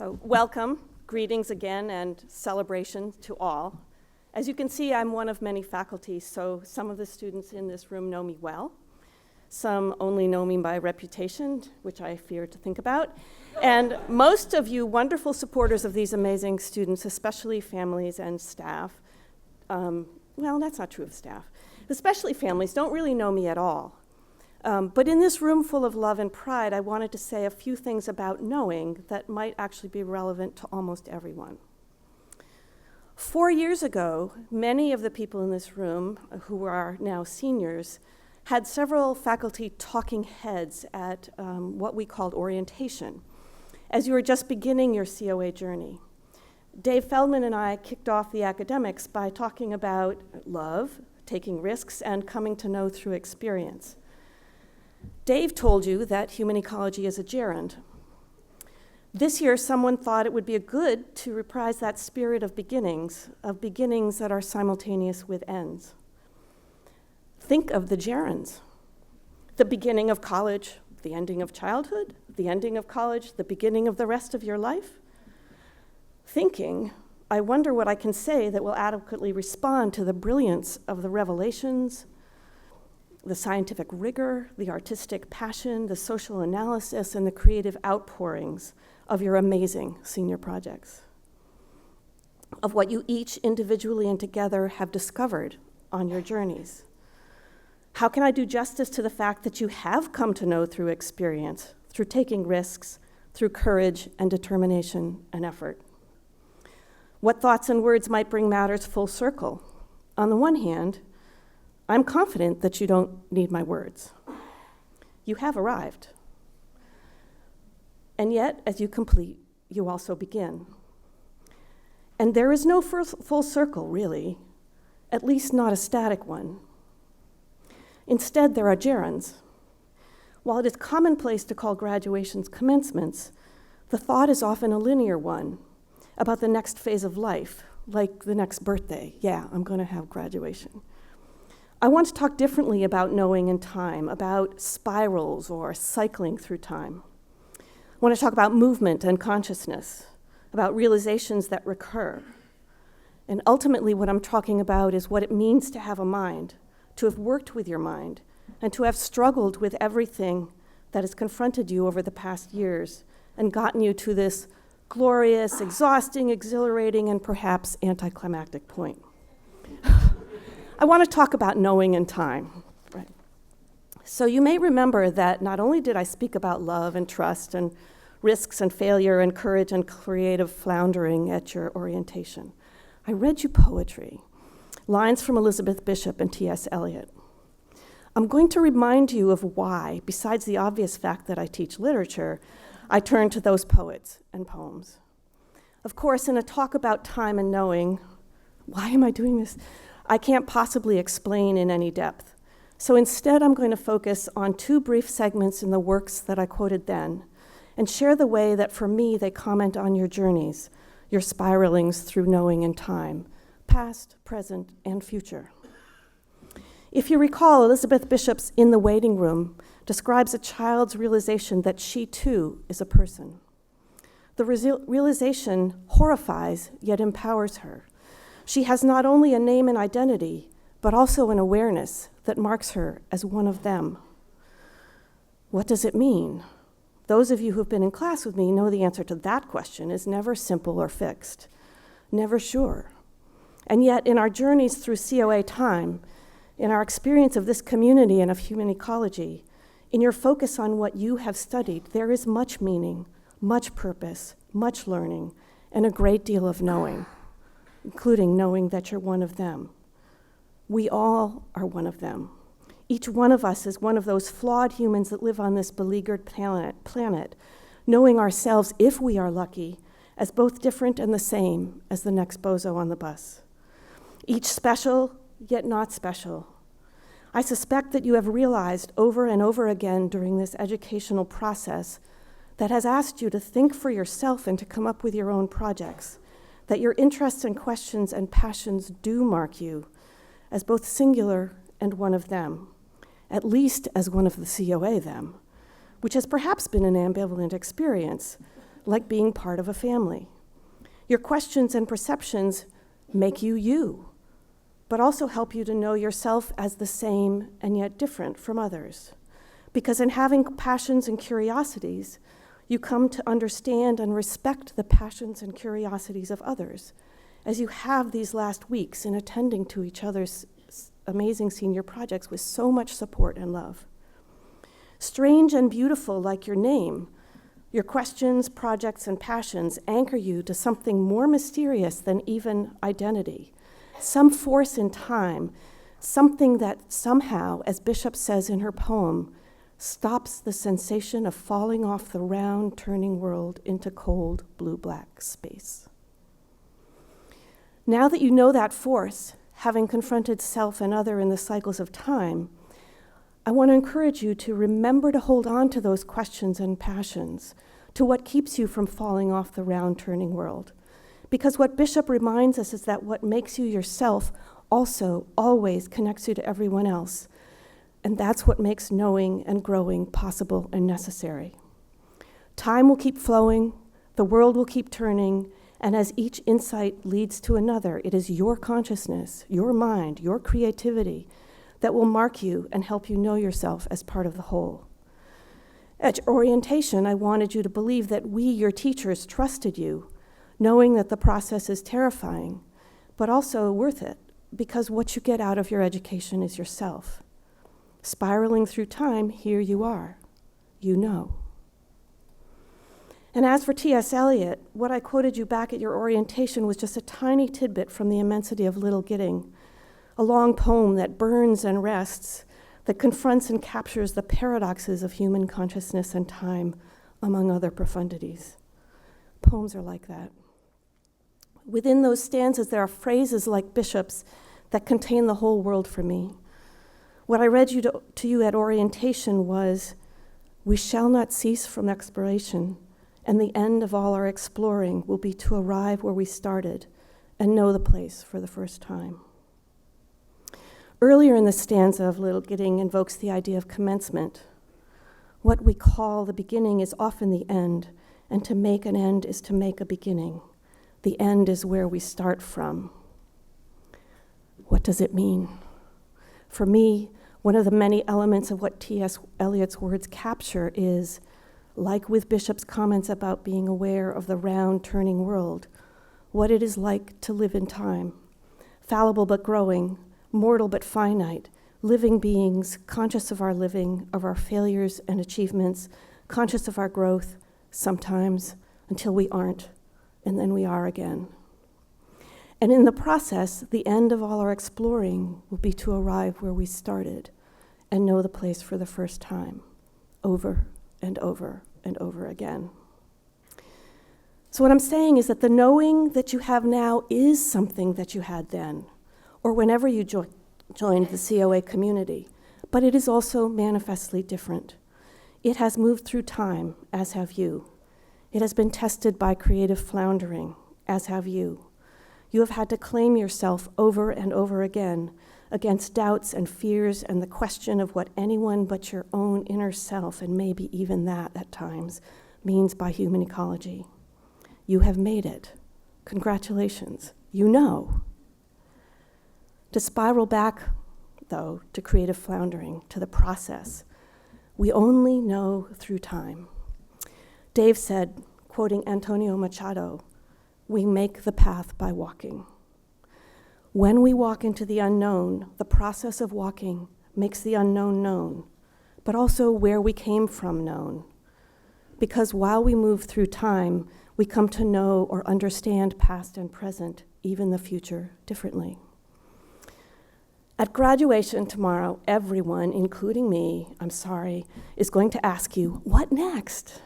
So welcome, greetings again, and celebration to all. As you can see, I'm one of many faculty, so some of the students in this room know me well. Some only know me by reputation, which I fear to think about. And most of you wonderful supporters of these amazing students, especially families and staff, well, that's not true of staff, especially families, don't really know me at all. But in this room full of love and pride, I wanted to say a few things about knowing that might actually be relevant to almost everyone. 4 years ago, many of the people in this room, who are now seniors, had several faculty talking heads at what we called orientation, as you were just beginning your COA journey. Dave Feldman and I kicked off the academics by talking about love, taking risks, and coming to know through experience. Dave told you that human ecology is a gerund. This year, someone thought it would be good to reprise that spirit of beginnings that are simultaneous with ends. Think of the gerunds. The beginning of college, the ending of childhood, the ending of college, the beginning of the rest of your life. Thinking, I wonder what I can say that will adequately respond to the brilliance of the revelations, the scientific rigor, the artistic passion, the social analysis, and the creative outpourings of your amazing senior projects, of what you each individually and together have discovered on your journeys. How can I do justice to the fact that you have come to know through experience, through taking risks, through courage and determination and effort? What thoughts and words might bring matters full circle? On the one hand, I'm confident that you don't need my words. You have arrived. And yet, as you complete, you also begin. And there is no full circle, really, at least not a static one. Instead, there are gerunds. While it is commonplace to call graduations commencements, the thought is often a linear one about the next phase of life, like the next birthday. Yeah, I'm going to have graduation. I want to talk differently about knowing in time, about spirals or cycling through time. I want to talk about movement and consciousness, about realizations that recur. And ultimately, what I'm talking about is what it means to have a mind, to have worked with your mind, and to have struggled with everything that has confronted you over the past years and gotten you to this glorious, exhausting, exhilarating, and perhaps anticlimactic point. I want to talk about knowing in time. Right. So you may remember that not only did I speak about love and trust and risks and failure and courage and creative floundering at your orientation, I read you poetry, lines from Elizabeth Bishop and T.S. Eliot. I'm going to remind you of why, besides the obvious fact that I teach literature, I turn to those poets and poems. Of course, in a talk about time and knowing, why am I doing this? I can't possibly explain in any depth. So instead, I'm going to focus on two brief segments in the works that I quoted then, and share the way that for me they comment on your journeys, your spiralings through knowing in time, past, present, and future. If you recall, Elizabeth Bishop's In the Waiting Room describes a child's realization that she too is a person. The realization horrifies yet empowers her. She has not only a name and identity, but also an awareness that marks her as one of them. What does it mean? Those of you who've been in class with me know the answer to that question is never simple or fixed, never sure. And yet, in our journeys through COA time, in our experience of this community and of human ecology, in your focus on what you have studied, there is much meaning, much purpose, much learning, and a great deal of knowing, including knowing that you're one of them. We all are one of them. Each one of us is one of those flawed humans that live on this beleaguered planet, knowing ourselves, if we are lucky, as both different and the same as the next bozo on the bus. Each special, yet not special. I suspect that you have realized over and over again during this educational process that has asked you to think for yourself and to come up with your own projects, that your interests and questions and passions do mark you as both singular and one of them, at least as one of the COA them, which has perhaps been an ambivalent experience, like being part of a family. Your questions and perceptions make you you, but also help you to know yourself as the same and yet different from others. Because in having passions and curiosities, you come to understand and respect the passions and curiosities of others, as you have these last weeks in attending to each other's amazing senior projects with so much support and love. Strange and beautiful like your name, your questions, projects, and passions anchor you to something more mysterious than even identity, some force in time, something that somehow, as Bishop says in her poem, stops the sensation of falling off the round, turning world into cold, blue-black space. Now that you know that force, having confronted self and other in the cycles of time, I want to encourage you to remember to hold on to those questions and passions, to what keeps you from falling off the round, turning world. Because what Bishop reminds us is that what makes you yourself also always connects you to everyone else. And that's what makes knowing and growing possible and necessary. Time will keep flowing, the world will keep turning, and as each insight leads to another, it is your consciousness, your mind, your creativity that will mark you and help you know yourself as part of the whole. At orientation, I wanted you to believe that we, your teachers, trusted you, knowing that the process is terrifying, but also worth it, because what you get out of your education is yourself. Spiraling through time, here you are. You know. And as for T.S. Eliot, what I quoted you back at your orientation was just a tiny tidbit from The Immensity of Little Gidding, a long poem that burns and rests, that confronts and captures the paradoxes of human consciousness and time, among other profundities. Poems are like that. Within those stanzas, there are phrases like Bishop's that contain the whole world for me. What I read to you at orientation was, "We shall not cease from exploration, and the end of all our exploring will be to arrive where we started and know the place for the first time." Earlier in the stanza of Little Gidding invokes the idea of commencement. What we call the beginning is often the end, and to make an end is to make a beginning. The end is where we start from. What does it mean? For me, one of the many elements of what T.S. Eliot's words capture is, like with Bishop's comments about being aware of the round, turning world, what it is like to live in time, fallible but growing, mortal but finite, living beings, conscious of our living, of our failures and achievements, conscious of our growth, sometimes, until we aren't, and then we are again. And in the process, the end of all our exploring will be to arrive where we started and know the place for the first time, over and over and over again. So what I'm saying is that the knowing that you have now is something that you had then, or whenever you joined the COA community, but it is also manifestly different. It has moved through time, as have you. It has been tested by creative floundering, as have you. You have had to claim yourself over and over again against doubts and fears and the question of what anyone but your own inner self, and maybe even that at times, means by human ecology. You have made it. Congratulations. You know. To spiral back, though, to creative floundering, to the process, we only know through time. Dave said, quoting Antonio Machado, "We make the path by walking." When we walk into the unknown, the process of walking makes the unknown known, but also where we came from known. Because while we move through time, we come to know or understand past and present, even the future, differently. At graduation tomorrow, everyone, including me, is going to ask you, what next?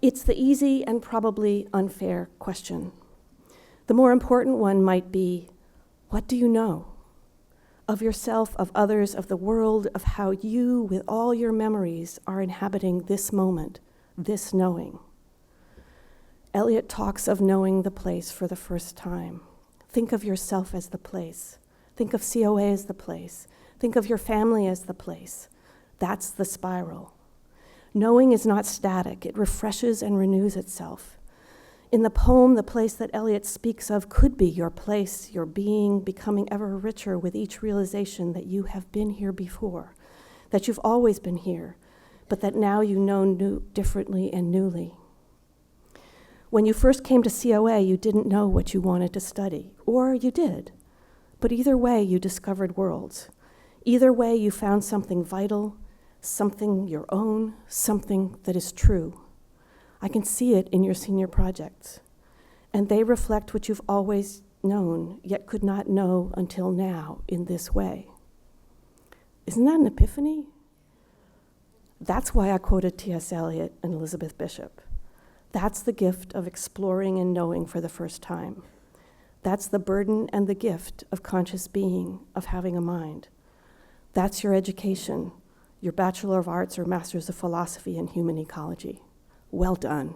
It's the easy and probably unfair question. The more important one might be, what do you know? Of yourself, of others, of the world, of how you, with all your memories, are inhabiting this moment, this knowing. Eliot talks of knowing the place for the first time. Think of yourself as the place. Think of COA as the place. Think of your family as the place. That's the spiral. Knowing is not static. It refreshes and renews itself. In the poem, the place that Eliot speaks of could be your place, your being, becoming ever richer with each realization that you have been here before, that you've always been here, but that now you know differently and newly. When you first came to COA, you didn't know what you wanted to study, or you did. But either way, you discovered worlds. Either way, you found something vital, something your own, something that is true. I can see it in your senior projects, and they reflect what you've always known, yet could not know until now in this way. Isn't that an epiphany? That's why I quoted T.S. Eliot and Elizabeth Bishop. That's the gift of exploring and knowing for the first time. That's the burden and the gift of conscious being, of having a mind. That's your education, your Bachelor of Arts or Masters of Philosophy in Human Ecology. Well done.